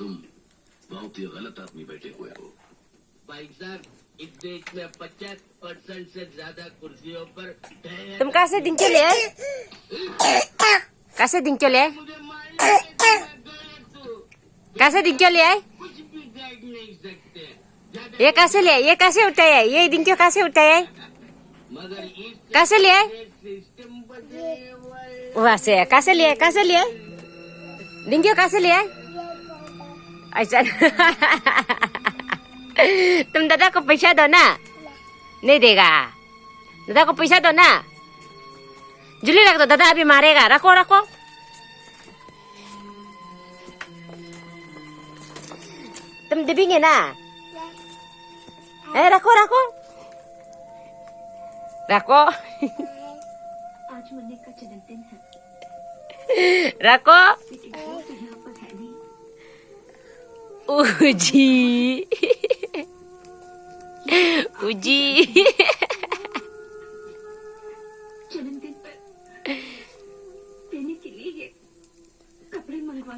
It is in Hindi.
तुम बहुत ही गलत आदमी बैठे हुए हो। भाई साहब, इस देश में 50% से ज्यादा कुर्सियों पर तुम कहाँ से दिन के ले आए? कहाँ से दिन के ले आए? मुझे मारने के लिए गलत हूँ। कहाँ से दिन के ले आए? कुछ भी कर नहीं सकते। ये कहाँ से ले आए? ये कहाँ से उठाया है? ये दिन के कहाँ से उठाया है? मगर इस कहाँ से ले आए? सिस्टम बदलने वाले वहाँ से कहाँ से ले आए? कहाँ से ले आए? दिन के कहाँ से ले आए? अच्छा तुम दादा को पैसा दो ना। नहीं देगा। दादा को पैसा दो ना। जुली रख दो, दादा अभी मारेगा। रखो रखो। तुम देंगे ना? रखो रखो रखो आज मुन्ने का जन्मदिन है। रखो। लेकिन वो तो यहाँ पर है नहीं। उजी उजी